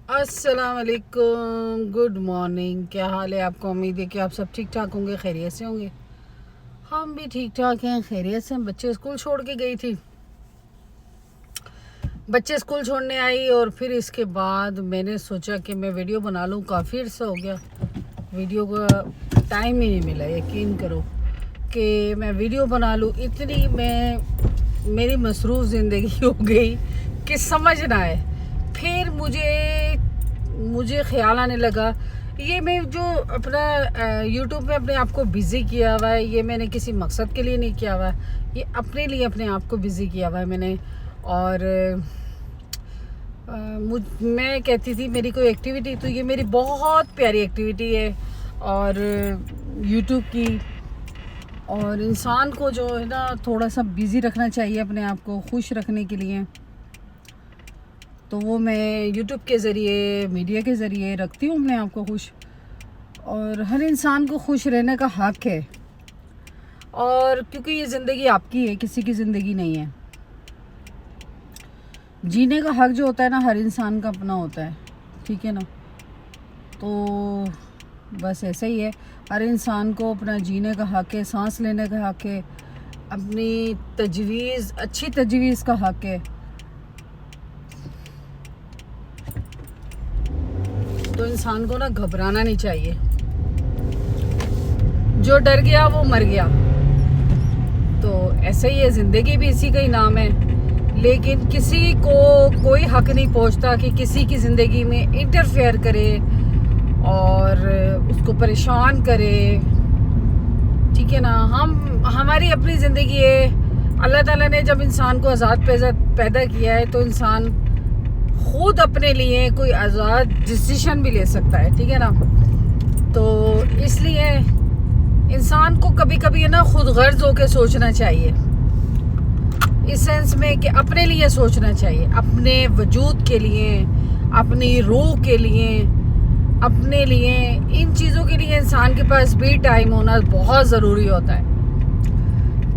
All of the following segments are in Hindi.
अस्सलाम वालेकुम, गुड मॉर्निंग। क्या हाल है आपका? उम्मीद है कि आप सब ठीक ठाक होंगे, खैरियत से होंगे। हम भी ठीक ठाक हैं, खैरियत से। बच्चे स्कूल छोड़ के गई थी, बच्चे स्कूल छोड़ने आई और फिर इसके बाद मैंने सोचा कि मैं वीडियो बना लूँ। काफ़ी अर्सा हो गया वीडियो का टाइम ही नहीं मिला, यकीन करो कि मैं वीडियो बना लूँ। इतनी मेरी मसरूफ़ ज़िंदगी हो गई कि समझ ना आए। फिर मुझे ख्याल आने लगा, ये मैं जो अपना यूट्यूब में अपने आप को बिज़ी किया हुआ है, ये मैंने किसी मकसद के लिए नहीं किया हुआ है, ये अपने लिए अपने आप को बिज़ी किया हुआ है मैंने। और मैं कहती थी मेरी कोई एक्टिविटी, तो ये मेरी बहुत प्यारी एक्टिविटी है और यूट्यूब की। और इंसान को जो है ना थोड़ा सा बिज़ी रखना चाहिए, अपने आप को खुश रखने के लिए। तो वो मैं यूट्यूब के ज़रिए, मीडिया के ज़रिए रखती हूँ अपने आप को खुश। और हर इंसान को खुश रहने का हक़ है, और क्योंकि ये ज़िंदगी आपकी है, किसी की ज़िंदगी नहीं है। जीने का हक़ जो होता है ना, हर इंसान का अपना होता है, ठीक है ना। तो बस ऐसा ही है, हर इंसान को अपना जीने का हक़ है, सांस लेने का हक़ है, अपनी तजवीज़, अच्छी तजवीज़ का हक़ है। तो इंसान को ना घबराना नहीं चाहिए। जो डर गया वो मर गया। तो ऐसे ही है, ज़िंदगी भी इसी का ही नाम है। लेकिन किसी को कोई हक़ नहीं पहुंचता कि किसी की ज़िंदगी में इंटरफेयर करे और उसको परेशान करे, ठीक है ना। हमारी अपनी ज़िंदगी है। अल्लाह ताला ने जब इंसान को आज़ाद पैदा किया है, तो इंसान खुद अपने लिए कोई आज़ाद डिसीजन भी ले सकता है, ठीक है ना। तो इसलिए इंसान को कभी कभी है ना खुद गर्ज होकर सोचना चाहिए, इस सेंस में कि अपने लिए सोचना चाहिए, अपने वजूद के लिए, अपनी रूह के लिए, अपने लिए। इन चीज़ों के लिए इंसान के पास भी टाइम होना बहुत ज़रूरी होता है।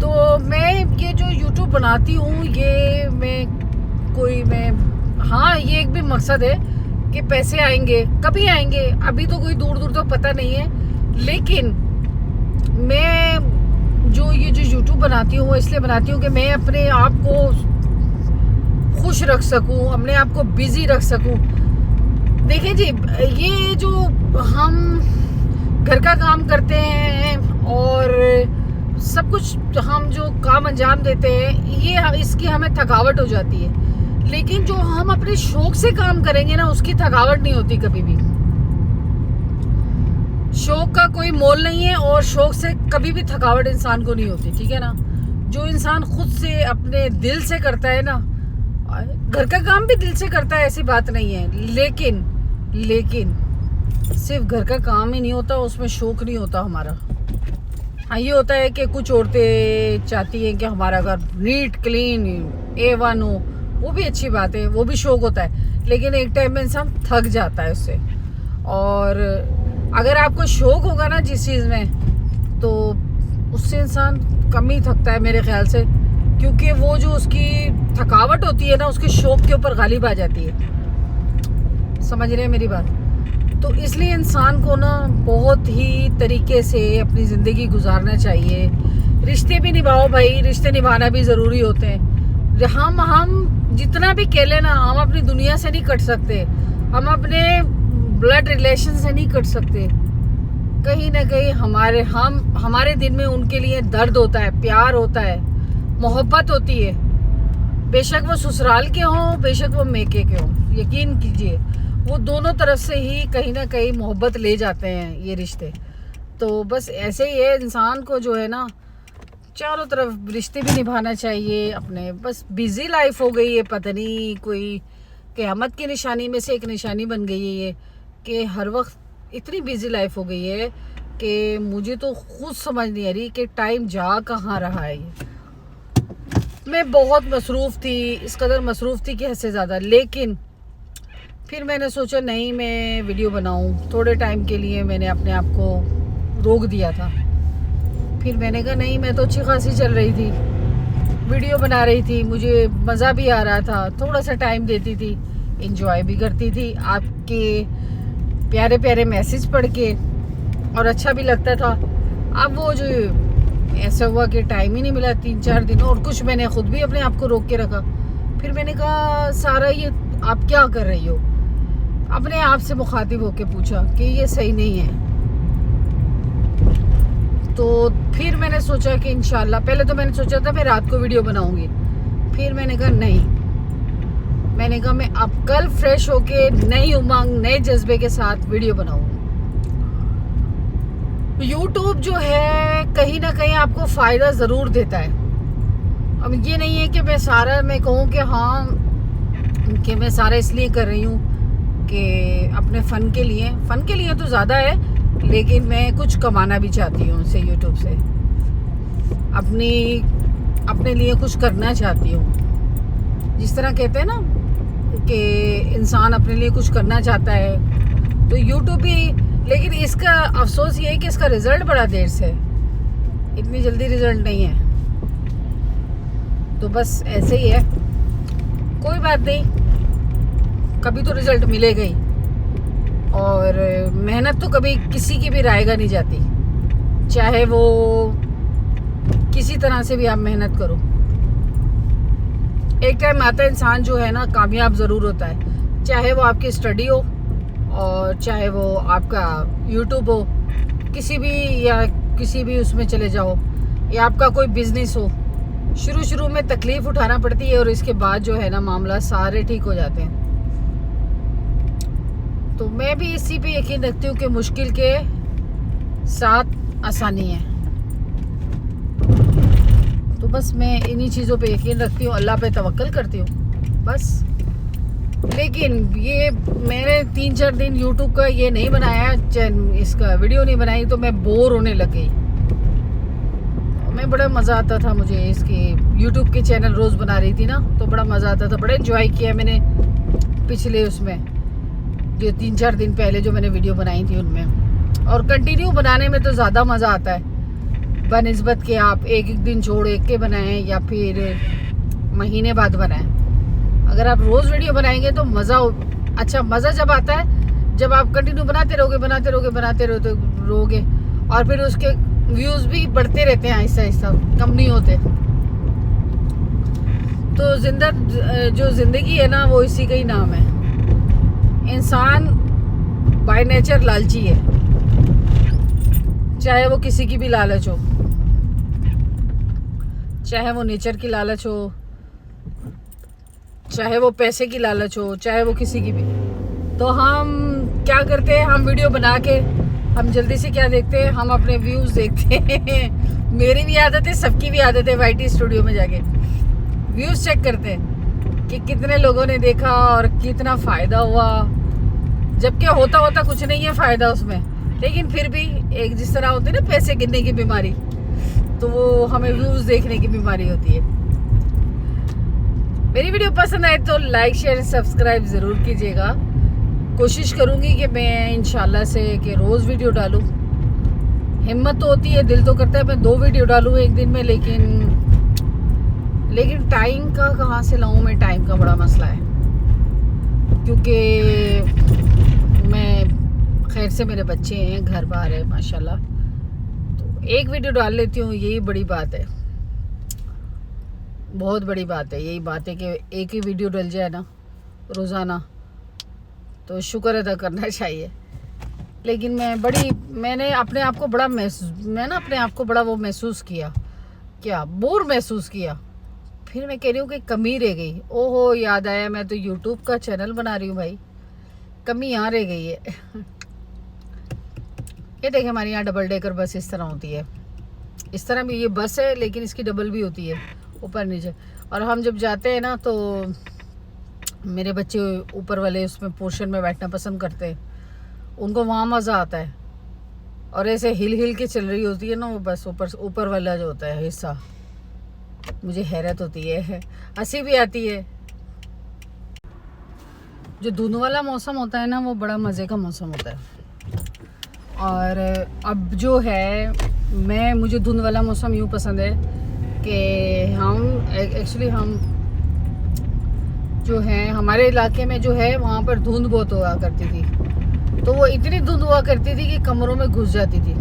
तो मैं ये जो यूट्यूब बनाती हूँ, ये हाँ, ये एक भी मकसद है कि पैसे आएंगे, कभी आएंगे, अभी तो कोई दूर दूर तो पता नहीं है। लेकिन मैं जो यूट्यूब बनाती हूँ, वो इसलिए बनाती हूँ कि मैं अपने आप को खुश रख सकूँ, अपने आप को बिज़ी रख सकूँ। देखिए जी, ये जो हम घर का काम करते हैं और सब कुछ हम जो काम अंजाम देते हैं, ये इसकी हमें थकावट हो जाती है। लेकिन जो हम अपने शौक से काम करेंगे ना, उसकी थकावट नहीं होती कभी भी। शौक का कोई मोल नहीं है और शौक से कभी भी थकावट इंसान को नहीं होती, ठीक है ना। जो इंसान खुद से अपने दिल से करता है ना, घर का काम भी दिल से करता है, ऐसी बात नहीं है। लेकिन सिर्फ घर का काम ही नहीं होता, उसमें शौक नहीं होता हमारा। हाँ, ये होता है कि कुछ औरतें चाहती हैं कि हमारा घर नीट क्लीन A1 हो, वो भी अच्छी बात है, वो भी शौक होता है। लेकिन एक टाइम में इंसान थक जाता है उससे। और अगर आपको शौक होगा ना जिस चीज़ में, तो उससे इंसान कम ही थकता है मेरे ख्याल से, क्योंकि वो जो उसकी थकावट होती है ना, उसके शौक के ऊपर गालिब आ जाती है। समझ रहे हैं मेरी बात? तो इसलिए इंसान को ना बहुत ही तरीके से अपनी ज़िंदगी गुजारना चाहिए। रिश्ते भी निभाओ भाई, रिश्ते निभाना भी ज़रूरी होते हैं। हम जितना भी कह लेना, हम अपनी दुनिया से नहीं कट सकते, हम अपने ब्लड रिलेशन से नहीं कट सकते। कहीं ना कहीं हमारे दिल में उनके लिए दर्द होता है, प्यार होता है, मोहब्बत होती है। बेशक वो ससुराल के हों, बेशक वो मेके के हों, यकीन कीजिए वो दोनों तरफ से ही कहीं ना कहीं मोहब्बत ले जाते हैं ये रिश्ते। तो बस ऐसे ही है, इंसान को जो है ना चारों तरफ रिश्ते भी निभाना चाहिए अपने। बस बिज़ी लाइफ हो गई है, पता नहीं कोई क़यामत की निशानी में से एक निशानी बन गई है ये, कि हर वक्त इतनी बिज़ी लाइफ हो गई है कि मुझे तो खुद समझ नहीं आ रही कि टाइम जा कहाँ रहा है। ये मैं बहुत मसरूफ़ थी, इस कदर मसरूफ़ थी कि हद से ज़्यादा। लेकिन फिर मैंने सोचा नहीं, मैं वीडियो बनाऊं। थोड़े टाइम के लिए मैंने अपने आप को रोक दिया था। फिर मैंने कहा नहीं, मैं तो अच्छी खासी चल रही थी, वीडियो बना रही थी, मुझे मज़ा भी आ रहा था, थोड़ा सा टाइम देती थी। एंजॉय भी करती थी आपके प्यारे प्यारे मैसेज पढ़ के, और अच्छा भी लगता था। अब वो जो ऐसा हुआ कि टाइम ही नहीं मिला 3-4 दिन, और कुछ मैंने खुद भी अपने आप को रोक के रखा। फिर मैंने कहा सारा ये आप क्या कर रही हो, अपने आप से मुखातिब होके पूछा कि ये सही नहीं है। तो फिर मैंने सोचा कि इंशाल्लाह, पहले तो मैंने सोचा था मैं रात को वीडियो बनाऊंगी, फिर मैंने कहा नहीं, मैंने कहा मैं अब कल फ्रेश होके नई उमंग नए जज्बे के साथ वीडियो बनाऊंगी। YouTube जो है कहीं ना कहीं आपको फ़ायदा ज़रूर देता है। अब ये नहीं है कि मैं कहूँ कि हाँ कि मैं सारा इसलिए कर रही हूँ कि अपने फ़न के लिए तो ज़्यादा है, लेकिन मैं कुछ कमाना भी चाहती हूँ उससे, YouTube से अपने लिए कुछ करना चाहती हूँ। जिस तरह कहते हैं ना कि इंसान अपने लिए कुछ करना चाहता है, तो YouTube भी, लेकिन इसका अफसोस ये है कि इसका रिज़ल्ट बड़ा देर से, इतनी जल्दी रिज़ल्ट नहीं है। तो बस ऐसे ही है, कोई बात नहीं, कभी तो रिज़ल्ट मिलेगा ही। और मेहनत तो कभी किसी की भी रायगा नहीं जाती, चाहे वो किसी तरह से भी आप मेहनत करो। एक टाइम आता है इंसान जो है ना कामयाब ज़रूर होता है, चाहे वो आपकी स्टडी हो और चाहे वो आपका YouTube हो, किसी भी उसमें चले जाओ, या आपका कोई बिजनेस हो। शुरू में तकलीफ उठाना पड़ती है और इसके बाद जो है ना मामला सारे ठीक हो जाते हैं। तो मैं भी इसी पे यकीन रखती हूँ कि मुश्किल के साथ आसानी है। तो बस मैं इन्हीं चीज़ों पे यकीन रखती हूँ, अल्लाह पे तवक्कल करती हूँ बस। लेकिन ये मैंने 3-4 दिन YouTube का ये नहीं बनाया, इसका वीडियो नहीं बनाई, तो मैं बोर होने लग गई। मैं बड़ा मज़ा आता था मुझे, इसके YouTube के चैनल रोज़ बना रही थी ना, तो बड़ा मज़ा आता था, बड़ा एंजॉय किया मैंने पिछले उसमें जो 3-4 दिन पहले जो मैंने वीडियो बनाई थी उनमें। और कंटिन्यू बनाने में तो ज़्यादा मज़ा आता है बनिस्बत के आप एक दिन छोड़ एक के बनाएं या फिर महीने बाद बनाएं। अगर आप रोज़ वीडियो बनाएंगे तो मज़ा जब आता है जब आप कंटिन्यू बनाते रहोगे और फिर उसके व्यूज़ भी बढ़ते रहते हैं, आहिस्ता कम नहीं होते। तो जो ज़िंदगी है ना वो इसी का ही नाम है। इंसान बाय नेचर लालची है, चाहे वो किसी की भी लालच हो, चाहे वो नेचर की लालच हो, चाहे वो पैसे की लालच हो, चाहे वो किसी की भी। तो हम क्या करते हैं, हम वीडियो बना के हम जल्दी से क्या देखते हैं, हम अपने व्यूज़ देखते हैं। मेरी भी आदत है, सबकी भी आदत है, YT स्टूडियो में जाके व्यूज़ चेक करते हैं कि कितने लोगों ने देखा और कितना फ़ायदा हुआ। जबकि होता कुछ नहीं है फ़ायदा उसमें, लेकिन फिर भी एक जिस तरह होती है ना पैसे गिनने की बीमारी, तो वो हमें व्यूज़ देखने की बीमारी होती है। मेरी वीडियो पसंद आए तो लाइक शेयर सब्सक्राइब ज़रूर कीजिएगा। कोशिश करूँगी कि मैं इंशाल्लाह से कि रोज़ वीडियो डालूँ। हिम्मत तो होती है, दिल तो करता है मैं 2 वीडियो डालूँ एक दिन में, लेकिन टाइम का कहाँ से लाऊँ मैं, टाइम का बड़ा मसला है। क्योंकि मैं खैर से मेरे बच्चे हैं, घर बार है माशाल्लाह, तो एक वीडियो डाल लेती हूँ, यही बड़ी बात है, बहुत बड़ी बात है। यही बात है कि एक ही वीडियो डल जाए ना रोज़ाना, तो शुक्र अदा करना चाहिए। लेकिन मैंने अपने आप को बड़ा वो महसूस किया, क्या बोर महसूस किया। फिर मैं कह रही हूँ कि कमी रह गई। ओहो, याद आया, मैं तो YouTube का चैनल बना रही हूँ भाई, कमी यहाँ रह गई है। ये देखिए हमारे यहाँ डबल डेकर बस इस तरह होती है, इस तरह भी ये बस है, लेकिन इसकी डबल भी होती है ऊपर नीचे। और हम जब जाते हैं ना तो मेरे बच्चे ऊपर वाले उसमें पोर्शन में बैठना पसंद करते हैं, उनको वहाँ मज़ा आता है। और ऐसे हिल के चल रही होती है ना वो बस, ऊपर वाला जो होता है हिस्सा, मुझे हैरत होती है, हंसी भी आती है। जो धुंध वाला मौसम होता है ना वो बड़ा मज़े का मौसम होता है। और अब जो है मुझे धुंध वाला मौसम यूँ पसंद है कि हम जो है हमारे इलाके में जो है वहाँ पर धुंध बहुत हुआ करती थी, तो वो इतनी धुंध हुआ करती थी कि कमरों में घुस जाती थी।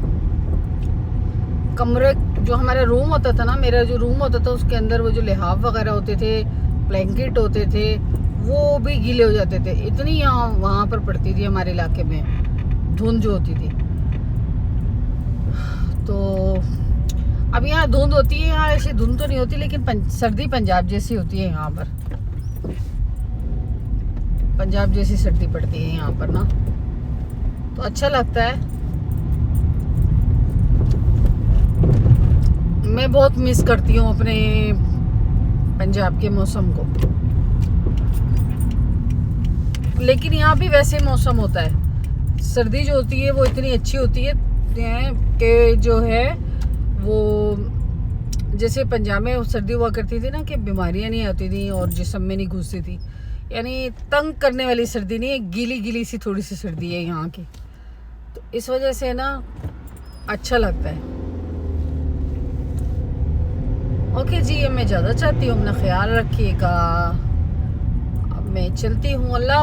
कमरे जो हमारा रूम होता था ना, मेरा जो रूम होता था उसके अंदर वो जो लिहाफ वगैरह होते थे, ब्लैंकेट होते थे, वो भी गीले हो जाते थे। इतनी यहाँ वहाँ पर पड़ती थी हमारे इलाके में धुंध जो होती थी। तो अब यहाँ धुंध होती है, यहाँ ऐसी धुंध तो नहीं होती, लेकिन सर्दी पंजाब जैसी होती है यहाँ पर। पंजाब जैसी सर्दी पड़ती है यहाँ पर ना, तो अच्छा लगता है। मैं बहुत मिस करती हूँ अपने पंजाब के मौसम को, लेकिन यहाँ भी वैसे मौसम होता है। सर्दी जो होती है वो इतनी अच्छी होती है कि जो है वो जैसे पंजाब में सर्दी हुआ करती थी ना कि बीमारियाँ नहीं आती थी और जिस्म में नहीं घुसती थी, यानी तंग करने वाली सर्दी नहीं है, गीली गीली सी थोड़ी सी सर्दी है यहाँ की। तो इस वजह से ना अच्छा लगता है। ओके जी, अब मैं ज़्यादा चाहती हूँ, अपना ख्याल रखिएगा। अब मैं चलती हूँ, अल्लाह।